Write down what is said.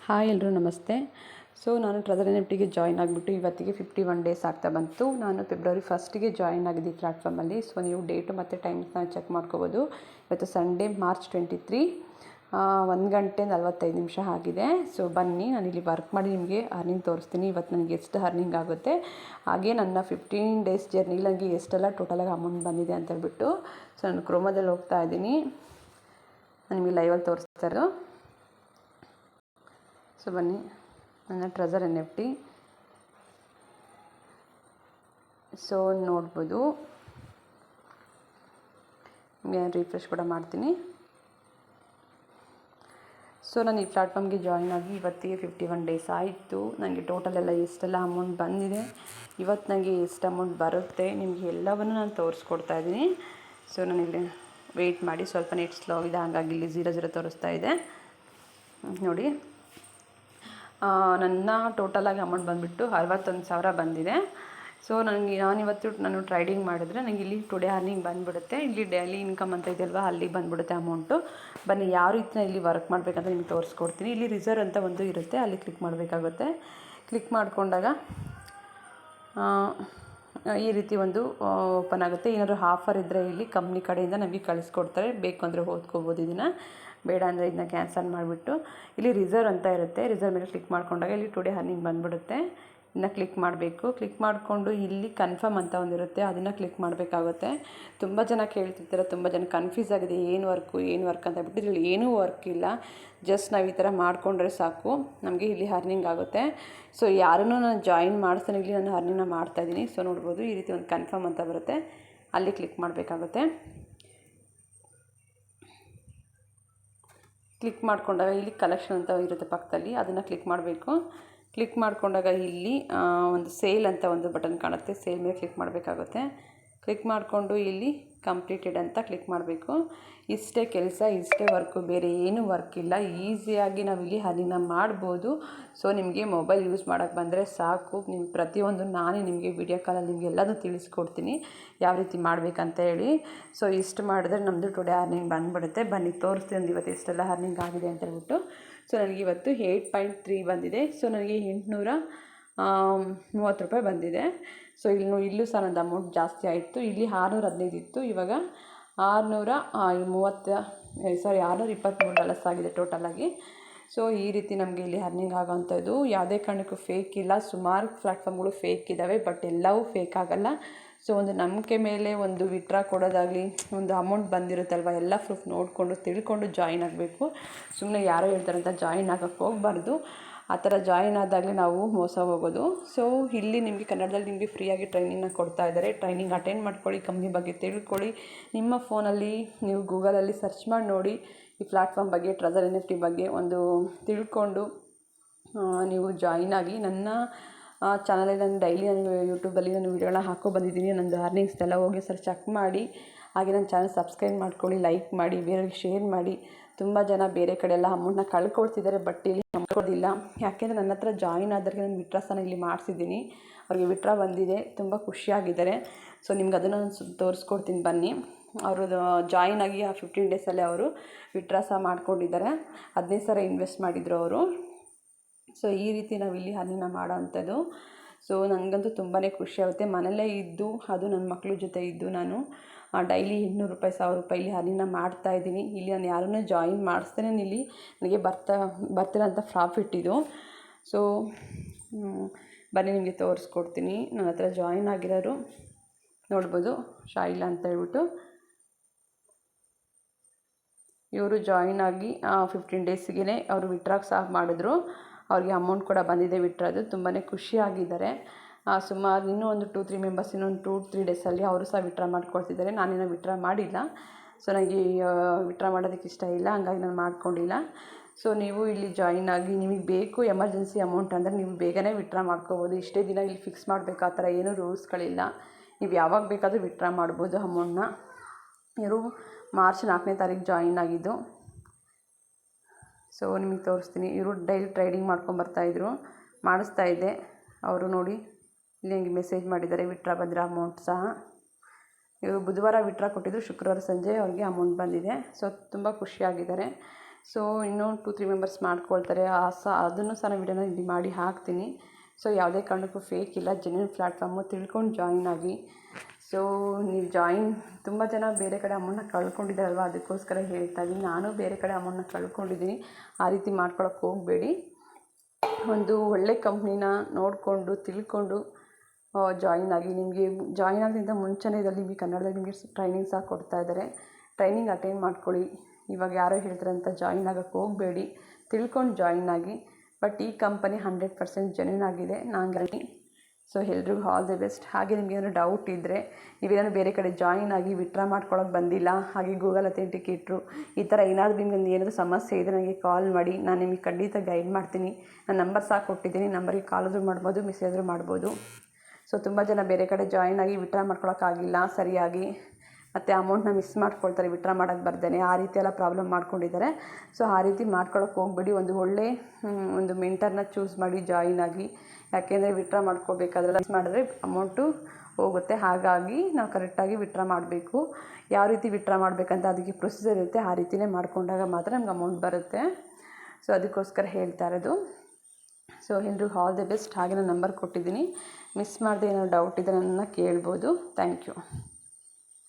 Hi ಎಲ್ಲರೂ ನಮಸ್ತೆ. ನಾನು ಟ್ರೆಸರ್ ಎನ್ಎಫ್ಟಿಗೆ ಜಾಯ್ನ್ ಆಗಿಬಿಟ್ಟು ಇವತ್ತಿಗೆ 51 ಡೇಸ್ ಆಗ್ತಾ ಬಂತು. ನಾನು ಫೆಬ್ರವರಿ 1ಗೆ ಜಾಯ್ನ್ ಆಗಿದ್ದೆ ಈ ಪ್ಲ್ಯಾಟ್ಫಾರ್ಮಲ್ಲಿ. ನೀವು ಡೇಟು ಮತ್ತು ಟೈಮ್ಸ್ನ ಚೆಕ್ ಮಾಡ್ಕೋಬೋದು. ಇವತ್ತು ಸಂಡೇ ಮಾರ್ಚ್ 23 1 ಗಂಟೆ 45 ನಿಮಿಷ ಆಗಿದೆ. ಬನ್ನಿ ನಾನಿಲ್ಲಿ ವರ್ಕ್ ಮಾಡಿ ನಿಮಗೆ ಅರ್ನಿಂಗ್ ತೋರಿಸ್ತೀನಿ. ಇವತ್ತು ನನಗೆ ಎಷ್ಟು ಅರ್ನಿಂಗ್ ಆಗುತ್ತೆ, ಹಾಗೆ ನನ್ನ 15 ಡೇಸ್ ಜರ್ನಿಲಿ ನನಗೆ ಎಷ್ಟೆಲ್ಲ ಟೋಟಲಾಗಿ ಅಮೌಂಟ್ ಬಂದಿದೆ ಅಂತ ಹೇಳ್ಬಿಟ್ಟು ನಾನು ಕ್ರೋಮದಲ್ಲಿ ಹೋಗ್ತಾ ಇದ್ದೀನಿ. ನಾನು ನಿಮಗೆ ಲೈವಲ್ಲಿ ತೋರಿಸ್ತಾ ಇರೋದು. ಬನ್ನಿ, ನನ್ನ ಟ್ರೆಸರ್ ಎನ್ಎಫ್ಟಿ ನೋಡ್ಬೋದು. ರಿಫ್ರೆಶ್ ಕೂಡ ಮಾಡ್ತೀನಿ. ನಾನು ಈ ಪ್ಲ್ಯಾಟ್ಫಾರ್ಮ್ಗೆ ಜಾಯ್ನ್ ಆಗಿ ಇವತ್ತಿಗೆ 51 ಡೇಸ್ ಆಯಿತು. ನನಗೆ ಟೋಟಲೆಲ್ಲ ಎಷ್ಟೆಲ್ಲ ಅಮೌಂಟ್ ಬಂದಿದೆ, ಇವತ್ತು ನನಗೆ ಎಷ್ಟು ಅಮೌಂಟ್ ಬರುತ್ತೆ, ನಿಮಗೆ ಎಲ್ಲವನ್ನು ನಾನು ತೋರಿಸ್ಕೊಡ್ತಾ ಇದ್ದೀನಿ. ನಾನಿಲ್ಲಿ ವೆಯ್ಟ್ ಮಾಡಿ, ಸ್ವಲ್ಪ ನೆಟ್ ಸ್ಲೋ ಇದೆ, ಹಾಗಾಗಿ ಇಲ್ಲಿ 0 ತೋರಿಸ್ತಾ ಇದೆ ನೋಡಿ. ನನ್ನ ಟೋಟಲಾಗಿ ಅಮೌಂಟ್ ಬಂದುಬಿಟ್ಟು 61,000 ಬಂದಿದೆ. ನಾನು ಟ್ರೇಡಿಂಗ್ ಮಾಡಿದ್ರೆ ನನಗೆ ಇಲ್ಲಿ ಟುಡೇ ಅರ್ನಿಂಗ್ ಬಂದುಬಿಡುತ್ತೆ. ಇಲ್ಲಿ ಡೈಲಿ ಇನ್ಕಮ್ ಅಂತ ಇದೆಯಲ್ವ, ಅಲ್ಲಿಗೆ ಬಂದುಬಿಡುತ್ತೆ ಅಮೌಂಟು. ಬನ್ನಿ, ಯಾವ ರೀತಿ ಇಲ್ಲಿ ವರ್ಕ್ ಮಾಡಬೇಕಂತ ನಿಮ್ಗೆ ತೋರಿಸ್ಕೊಡ್ತೀನಿ. ಇಲ್ಲಿ ರಿಸರ್ವ್ ಅಂತ ಒಂದು ಇರುತ್ತೆ, ಅಲ್ಲಿ ಕ್ಲಿಕ್ ಮಾಡಬೇಕಾಗುತ್ತೆ. ಕ್ಲಿಕ್ ಮಾಡಿಕೊಂಡಾಗ ಈ ರೀತಿ ಒಂದು ಓಪನ್ ಆಗುತ್ತೆ. ಏನಾದರೂ ಆಫರ್ ಇದ್ದರೆ ಇಲ್ಲಿ ಕಂಪ್ನಿ ಕಡೆಯಿಂದ ನಮಗೆ ಕಳಿಸ್ಕೊಡ್ತಾರೆ. ಬೇಕು ಅಂದರೆ ಓದ್ಕೋಬೋದು, ಇದನ್ನು ಬೇಡ ಅಂದರೆ ಇದನ್ನ ಕ್ಯಾನ್ಸಲ್ ಮಾಡಿಬಿಟ್ಟು ಇಲ್ಲಿ ರಿಸರ್ವ್ ಅಂತ ಇರುತ್ತೆ. ರಿಸರ್ವ್ ಮೇಲೆ ಕ್ಲಿಕ್ ಮಾಡಿಕೊಂಡಾಗ ಇಲ್ಲಿ ಟುಡೇ ಅರ್ನಿಂಗ್ ಬಂದುಬಿಡುತ್ತೆ. ಇದನ್ನ ಕ್ಲಿಕ್ ಮಾಡಬೇಕು. ಕ್ಲಿಕ್ ಮಾಡಿಕೊಂಡು ಇಲ್ಲಿ ಕನ್ಫರ್ಮ್ ಅಂತ ಒಂದಿರುತ್ತೆ, ಅದನ್ನು ಕ್ಲಿಕ್ ಮಾಡಬೇಕಾಗುತ್ತೆ. ತುಂಬ ಜನ ಕೇಳ್ತಿರ್ತಾರೆ, ತುಂಬ ಜನ ಕನ್ಫ್ಯೂಸ್ ಆಗಿದೆ, ಏನು ವರ್ಕ್ ಅಂತ ಹೇಳ್ಬಿಟ್ಟು. ಇದರಲ್ಲಿ ಏನೂ ವರ್ಕ್ ಇಲ್ಲ, ಜಸ್ಟ್ ನಾವು ಈ ಥರ ಮಾಡಿಕೊಂಡ್ರೆ ಸಾಕು, ನಮಗೆ ಇಲ್ಲಿ ಅರ್ನಿಂಗ್ ಆಗುತ್ತೆ. ಯಾರನ್ನೂ ನಾನು ಜಾಯಿನ್ ಮಾಡಿಸ್ತಾನೆ ಇಲ್ಲಿ ನಾನು ಅರ್ನಿಂಗ್ನ ಮಾಡ್ತಾಯಿದ್ದೀನಿ. ನೋಡ್ಬೋದು, ಈ ರೀತಿ ಒಂದು ಕನ್ಫರ್ಮ್ ಅಂತ ಬರುತ್ತೆ, ಅಲ್ಲಿ ಕ್ಲಿಕ್ ಮಾಡಬೇಕಾಗುತ್ತೆ. ಕ್ಲಿಕ್ ಮಾಡಿಕೊಂಡಾಗ ಇಲ್ಲಿ ಕಲೆಕ್ಷನ್ ಅಂತ ಇರುತ್ತೆ ಪಕ್ಕದಲ್ಲಿ, ಅದನ್ನು ಕ್ಲಿಕ್ ಮಾಡಬೇಕು. ಕ್ಲಿಕ್ ಮಾಡಿಕೊಂಡಾಗ ಇಲ್ಲಿ ಒಂದು ಸೇಲ್ ಅಂತ ಒಂದು ಬಟನ್ ಕಾಣುತ್ತೆ, ಸೇಲ್ ಮೇಲೆ ಕ್ಲಿಕ್ ಮಾಡಬೇಕಾಗುತ್ತೆ. ಕ್ಲಿಕ್ ಮಾಡಿಕೊಂಡು ಇಲ್ಲಿ ಕಂಪ್ಲೀಟೆಡ್ ಅಂತ ಕ್ಲಿಕ್ ಮಾಡಬೇಕು. ಇಷ್ಟೇ ಕೆಲಸ, ಇಷ್ಟೇ ವರ್ಕು, ಬೇರೆ ಏನೂ ವರ್ಕ್ ಇಲ್ಲ. ಈಸಿಯಾಗಿ ನಾವು ಇಲ್ಲಿ ಅರ್ನಿಂಗ್ನ ಮಾಡ್ಬೋದು. ನಿಮಗೆ ಮೊಬೈಲ್ ಯೂಸ್ ಮಾಡೋಕ್ಕೆ ಬಂದರೆ ಸಾಕು, ನಿಮ್ಗೆ ಪ್ರತಿಯೊಂದು ನಾನೇ ನಿಮಗೆ ವಿಡಿಯೋ ಕಾಲಲ್ಲಿ ನಿಮಗೆ ಎಲ್ಲದೂ ತಿಳಿಸ್ಕೊಡ್ತೀನಿ, ಯಾವ ರೀತಿ ಮಾಡಬೇಕಂತ ಹೇಳಿ. ಇಷ್ಟು ಮಾಡಿದ್ರೆ ನಮ್ಮದು ಟುಡೇ ಅರ್ನಿಂಗ್ ಬಂದುಬಿಡುತ್ತೆ. ಬನ್ನಿ ತೋರಿಸ್ತೀನಿ ಇವತ್ತು ಎಷ್ಟೆಲ್ಲ ಅರ್ನಿಂಗ್ ಆಗಿದೆ ಅಂತ ಹೇಳ್ಬಿಟ್ಟು. ನನಗೆ ಇವತ್ತು 8.3 ಬಂದಿದೆ. ನನಗೆ 830 ರೂಪಾಯಿ ಬಂದಿದೆ. ಇಲ್ಲೂ ಸಹ ನನ್ನದು ಅಮೌಂಟ್ ಜಾಸ್ತಿ ಆಯಿತು. ಇಲ್ಲಿ 615 ಇತ್ತು, ಇವಾಗ 623 ಡಾಲರ್ಸ್ ಆಗಿದೆ ಟೋಟಲಾಗಿ. ಈ ರೀತಿ ನಮಗೆ ಇಲ್ಲಿ ಅರ್ನಿಂಗ್ ಆಗೋವಂಥದ್ದು. ಯಾವುದೇ ಕಾರಣಕ್ಕೂ ಫೇಕ್ ಇಲ್ಲ. ಸುಮಾರು ಪ್ಲ್ಯಾಟ್ಫಾರ್ಮ್ಗಳು ಫೇಕ್ ಇದ್ದಾವೆ, ಬಟ್ ಎಲ್ಲವೂ ಫೇಕ್ ಆಗೋಲ್ಲ. ಒಂದು ನಂಬಿಕೆ ಮೇಲೆ ಒಂದು ವಿತ್ಡ್ರಾ ಕೊಡೋದಾಗಲಿ, ಒಂದು ಅಮೌಂಟ್ ಬಂದಿರುತ್ತಲ್ವ, ಎಲ್ಲ ಪ್ರೂಫ್ ನೋಡಿಕೊಂಡು ತಿಳ್ಕೊಂಡು ಜಾಯಿನ್ ಆಗಬೇಕು. ಸುಮ್ಮನೆ ಯಾರೋ ಹೇಳ್ತಾರೆ ಅಂತ ಜಾಯಿನ್ ಆಗೋಕ್ಕೆ ಹೋಗಬಾರ್ದು. ಆ ಥರ ಜಾಯಿನ್ ಆದಾಗಲೇ ನಾವು ಮೋಸ ಹೋಗೋದು. ಇಲ್ಲಿ ನಿಮಗೆ ಕನ್ನಡದಲ್ಲಿ ನಿಮಗೆ ಫ್ರೀಯಾಗಿ ಟ್ರೈನಿಂಗ್ನ ಕೊಡ್ತಾ ಇದ್ದಾರೆ. ಟ್ರೈನಿಂಗ್ ಅಟೆಂಡ್ ಮಾಡ್ಕೊಳ್ಳಿ, ಕಂಪ್ನಿ ಬಗ್ಗೆ ತಿಳ್ಕೊಳ್ಳಿ. ನಿಮ್ಮ ಫೋನಲ್ಲಿ ನೀವು ಗೂಗಲಲ್ಲಿ ಸರ್ಚ್ ಮಾಡಿ ನೋಡಿ, ಈ ಪ್ಲ್ಯಾಟ್ಫಾರ್ಮ್ ಬಗ್ಗೆ, ಟ್ರೆಸರ್ ಎನ್ಎಫ್ಟಿ ಬಗ್ಗೆ ಒಂದು ತಿಳ್ಕೊಂಡು ನೀವು ಜಾಯಿನ್ ಆಗಿ. ನನ್ನ ಚಾನಲಲ್ಲಿ ನಾನು ಡೈಲಿ ಯೂಟ್ಯೂಬಲ್ಲಿ ನಾನು ವೀಡಿಯೋಗಳನ್ನ ಹಾಕೋ ಬಂದಿದ್ದೀನಿ. ನನ್ನದು ಅರ್ನಿಂಗ್ಸ್ನೆಲ್ಲ ಹೋಗಿ ಚೆಕ್ ಮಾಡಿ. ಹಾಗೆ ನನ್ನ ಚಾನಲ್ ಸಬ್ಸ್ಕ್ರೈಬ್ ಮಾಡ್ಕೊಳ್ಳಿ, ಲೈಕ್ ಮಾಡಿ, ಬೇರೆಯವ್ರಿಗೆ ಶೇರ್ ಮಾಡಿ. ತುಂಬ ಜನ ಬೇರೆ ಕಡೆ ಎಲ್ಲ ಅಮೌಂಟ್ನ ಕಳ್ಕೊಳ್ತಿದ್ದಾರೆ, ಬಟ್ ಇಲ್ಲಿ ನಂಬ್ಕೊಳ್ಳೋದಿಲ್ಲ. ಯಾಕೆಂದರೆ ನನ್ನ ಹತ್ರ ಜಾಯಿನ್ ಆದವ್ರಿಗೆ ನಾನು ವಿತ್ಡ್ರಾಸನ ಇಲ್ಲಿ ಮಾಡಿಸಿದ್ದೀನಿ. ಅವ್ರಿಗೆ ವಿತ್ಡ್ರಾ ಬಂದಿದೆ, ತುಂಬ ಖುಷಿಯಾಗಿದ್ದಾರೆ. ನಿಮ್ಗೆ ಅದನ್ನು ನಾನು ತೋರಿಸ್ಕೊಡ್ತೀನಿ ಬನ್ನಿ. ಅವರು ಜಾಯಿನ್ ಆಗಿ ಆ 15 ಡೇಸಲ್ಲೇ ಅವರು ವಿತ್ಡ್ರಾ ಸಹ ಮಾಡ್ಕೊಂಡಿದ್ದಾರೆ. 15,000 ಇನ್ವೆಸ್ಟ್ ಮಾಡಿದರು ಅವರು. ಈ ರೀತಿ ನಾವು ಇಲ್ಲಿ ಅರ್ನಿಂಗ್ನ ಮಾಡೋ ಅಂಥದ್ದು. ನನಗಂತೂ ತುಂಬಾ ಖುಷಿ ಆಗುತ್ತೆ. ಮನೆಯಲ್ಲೇ ಇದ್ದು, ಅದು ನನ್ನ ಮಕ್ಕಳ ಜೊತೆ ಇದ್ದು ನಾನು ಡೈಲಿ 800 ರೂಪಾಯಿ 1000 ರೂಪಾಯಿ ಇಲ್ಲಿ ಅರ್ನಿಂಗ್ನ ಮಾಡ್ತಾಯಿದ್ದೀನಿ. ಇಲ್ಲಿ ನಾನು ಯಾರನ್ನೂ ಜಾಯಿನ್ ಮಾಡಿಸ್ತೇನೆ, ಇಲ್ಲಿ ನನಗೆ ಬರ್ತಿರೋಂಥ ಪ್ರಾಫಿಟ್ ಇದು. ಬನ್ನಿ ನಿಮಗೆ ತೋರಿಸ್ಕೊಡ್ತೀನಿ. ನನ್ನ ಹತ್ರ ಜಾಯಿನ್ ಆಗಿರೋರು ನೋಡ್ಬೋದು, ಶಾಯಿಲಾ ಅಂತ ಹೇಳ್ಬಿಟ್ಟು. ಇವರು ಜಾಯಿನ್ ಆಗಿ 15 ಡೇಸ್ಗೆ ಅವರು ವಿತ್ಡ್ರಾ ಸಹ ಮಾಡಿದ್ರು. ಅವ್ರಿಗೆ ಅಮೌಂಟ್ ಕೂಡ ಬಂದಿದೆ ವಿತ್ಡ್ರಾದು. ತುಂಬಾ ಖುಷಿಯಾಗಿದ್ದಾರೆ. ಸುಮಾರು ಇನ್ನೂ ಒಂದು 2-3 ಮೆಂಬರ್ಸ್ ಇನ್ನೊಂದು 2-3 ಡೇಸಲ್ಲಿ ಅವರು ಸಹ ವಿತ್ಡ್ರಾ ಮಾಡ್ಕೊಳ್ತಿದ್ದಾರೆ. ನಾನೇನೋ ವಿತ್ಡ್ರಾ ಮಾಡಿಲ್ಲ. ನನಗೆ ವಿತ್ಡ್ರಾ ಮಾಡೋದಕ್ಕೆ ಇಷ್ಟ ಇಲ್ಲ, ಹಂಗಾಗಿ ನಾನು ಮಾಡ್ಕೊಂಡಿಲ್ಲ. ನೀವು ಇಲ್ಲಿ ಜಾಯಿನ್ ಆಗಿ, ನಿಮಗೆ ಬೇಕು ಎಮರ್ಜೆನ್ಸಿ ಅಮೌಂಟ್ ಅಂದರೆ ನೀವು ಬೇಗನೆ ವಿತ್ಡ್ರಾ ಮಾಡ್ಕೋಬೋದು. ಇಷ್ಟೇ ದಿನ ಇಲ್ಲಿ ಫಿಕ್ಸ್ ಮಾಡಬೇಕು ಆ ಥರ ಏನೂ ರೂಲ್ಸ್ಗಳಿಲ್ಲ. ನೀವು ಯಾವಾಗ ಬೇಕಾದರೂ ವಿತ್ಡ್ರಾ ಮಾಡ್ಬೋದು ಅಮೌಂಟ್ನ. ಇವರು ಮಾರ್ಚ್ 4ನೇ ತಾರೀಕು ಜಾಯಿನ್ ಆಗಿದ್ದು. ನಿಮಗೆ ತೋರಿಸ್ತೀನಿ. ಇವರು ಡೈಲಿ ಟ್ರೇಡಿಂಗ್ ಮಾಡ್ಕೊಂಬರ್ತಾಯಿದ್ರು, ಮಾಡಿಸ್ತಾಯಿದ್ದೆ. ಅವರು ನೋಡಿ ಇಲ್ಲಿ ನನಗೆ ಮೆಸೇಜ್ ಮಾಡಿದ್ದಾರೆ, ವಿತ್ಡ್ರಾ ಬಂದಿರೋ ಅಮೌಂಟ್ ಸಹ. ಇವರು ಬುಧವಾರ ವಿತ್ಡ್ರಾ ಕೊಟ್ಟಿದ್ದು, ಶುಕ್ರವಾರ ಸಂಜೆ ಅವ್ರಿಗೆ ಅಮೌಂಟ್ ಬಂದಿದೆ. ತುಂಬ ಖುಷಿಯಾಗಿದ್ದಾರೆ. ಸೊ ಇನ್ನೂ 2-3 ಮೆಂಬರ್ಸ್ ಮಾಡ್ಕೊಳ್ತಾರೆ. ಅದನ್ನು ಸಹ ನಾನು ವಿಡಿಯೋನ ಇಲ್ಲಿ ಮಾಡಿ ಹಾಕ್ತೀನಿ. ಸೊ ಯಾವುದೇ ಕಾರಣಕ್ಕೂ ಫೇಕ್ ಇಲ್ಲ, ಜೆನ್ಯೂನ್ ಪ್ಲ್ಯಾಟ್ಫಾರ್ಮು, ತಿಳ್ಕೊಂಡು ಜಾಯಿನ್ ಆಗಿ. ಸೊ ನೀವು ತುಂಬ ಜನ ಬೇರೆ ಕಡೆ ಅಮೌಂಟ್ನ ಕಳ್ಕೊಂಡಿದ್ದಾರಲ್ವ, ಅದಕ್ಕೋಸ್ಕರ ಹೇಳ್ತಾ ಇದ್ದೀನಿ. ನಾನು ಬೇರೆ ಕಡೆ ಅಮೌಂಟ್ನ ಕಳ್ಕೊಂಡಿದ್ದೀನಿ. ಆ ರೀತಿ ಮಾಡ್ಕೊಳಕ್ಕೆ ಹೋಗಬೇಡಿ. ಒಂದು ಒಳ್ಳೆ ಕಂಪ್ನಿನ ನೋಡಿಕೊಂಡು ತಿಳ್ಕೊಂಡು ಜಾಯಿನ್ ಆಗಿ. ನಿಮಗೆ ಜಾಯಿನ್ ಆಗೋದ್ರಿಂದ ಮುಂಚೆನೇ ಇದರಲ್ಲಿ ನಿಮಗೆ ಕನ್ನಡದಲ್ಲಿ ನಿಮಗೆ ಟ್ರೈನಿಂಗ್ ಸಹ ಕೊಡ್ತಾ ಇದ್ದಾರೆ. ಟ್ರೈನಿಂಗ್ ಅಟೆಂಡ್ ಮಾಡ್ಕೊಳ್ಳಿ. ಇವಾಗ ಯಾರೋ ಹೇಳ್ತಾರೆ ಅಂತ ಜಾಯಿನ್ ಆಗೋಕ್ಕೆ ಹೋಗಬೇಡಿ, ತಿಳ್ಕೊಂಡು ಜಾಯಿನ್ ಆಗಿ. ಬಟ್ ಈ ಕಂಪನಿ 100% ಜೆನ್ಯೂನ್ ಆಗಿದೆ, ನಾನು ಗ್ಯಾರಂಟಿ. ಸೊ ಎಲ್ರಿಗೂ ಆಲ್ ದಿ ಬೆಸ್ಟ್. ಹಾಗೆ ನಿಮಗೆ ಏನಾದರೂ ಡೌಟ್ ಇದ್ದರೆ, ನೀವೇನಾದ್ರು ಬೇರೆ ಕಡೆ ಜಾಯಿನ್ ಆಗಿ ವಿತ್ಡ್ರಾ ಮಾಡ್ಕೊಳ್ಳೋಕೆ ಬಂದಿಲ್ಲ, ಹಾಗೆ ಗೂಗಲ್ ಅಥೆಂಟಿಕೇಟ್ರು ಈ ಥರ ಏನಾದರೂ ನಿಮ್ಗೆ ಏನಾದರೂ ಸಮಸ್ಯೆ ಇದ್ದರೆ ನನಗೆ ಕಾಲ್ ಮಾಡಿ, ನಾನು ನಿಮಗೆ ಖಂಡಿತ ಗೈಡ್ ಮಾಡ್ತೀನಿ. ನಾನು ನಂಬರ್ ಸಹ ಕೊಟ್ಟಿದ್ದೀನಿ, ನಂಬರಿಗೆ ಕಾಲಾದರೂ ಮಾಡ್ಬೋದು, ಮೆಸೇಜ್ ಆದರೂ ಮಾಡ್ಬೋದು. ಸೊ ತುಂಬ ಜನ ಬೇರೆ ಕಡೆ ಜಾಯಿನ್ ಆಗಿ ವಿತ್ಡ್ರಾ ಮಾಡ್ಕೊಳ್ಳೋಕ್ಕಾಗಿಲ್ಲ ಸರಿಯಾಗಿ, ಮತ್ತು ಅಮೌಂಟ್ನ ಮಿಸ್ ಮಾಡ್ಕೊಳ್ತಾರೆ ವಿತ್ಡ್ರಾ ಮಾಡೋಕ್ಕೆ ಬರ್ದೇನೆ, ಆ ರೀತಿ ಎಲ್ಲ ಪ್ರಾಬ್ಲಮ್ ಮಾಡ್ಕೊಂಡಿದ್ದಾರೆ. ಸೊ ಆ ರೀತಿ ಮಾಡ್ಕೊಳ್ಳೋಕೆ ಹೋಗ್ಬೇಡಿ. ಒಂದು ಮೆಂಟರ್ನ ಚೂಸ್ ಮಾಡಿ ಜಾಯಿನ್ ಆಗಿ. ಯಾಕೆಂದರೆ ವಿತ್ಡ್ರಾ ಮಾಡ್ಕೋಬೇಕಾದ್ರೆ ಮಿಸ್ ಮಾಡಿದ್ರೆ ಅಮೌಂಟು ಹೋಗುತ್ತೆ. ಹಾಗಾಗಿ ನಾವು ಕರೆಕ್ಟಾಗಿ ವಿತ್ಡ್ರಾ ಮಾಡಬೇಕು. ಯಾವ ರೀತಿ ವಿತ್ಡ್ರಾ ಮಾಡಬೇಕಂತ ಅದಕ್ಕೆ ಪ್ರೊಸೀಜರ್ ಇರುತ್ತೆ, ಆ ರೀತಿಯೇ ಮಾಡಿಕೊಂಡಾಗ ಮಾತ್ರ ನಮ್ಗೆ ಅಮೌಂಟ್ ಬರುತ್ತೆ. ಸೊ ಅದಕ್ಕೋಸ್ಕರ ಹೇಳ್ತಾ ಇರೋದು. ಸೊ ಎಲ್ರಿಗೂ ಆಲ್ ದಿ ಬೆಸ್ಟ್. ಹಾಗೆ ನಾನು ನಂಬರ್ ಕೊಟ್ಟಿದ್ದೀನಿ, ಮಿಸ್ ಮಾಡದೆ ಏನಾದ್ರು ಡೌಟ್ ಇದ್ದರೆ ನನ್ನನ್ನು ಕೇಳ್ಬೋದು. Thank you.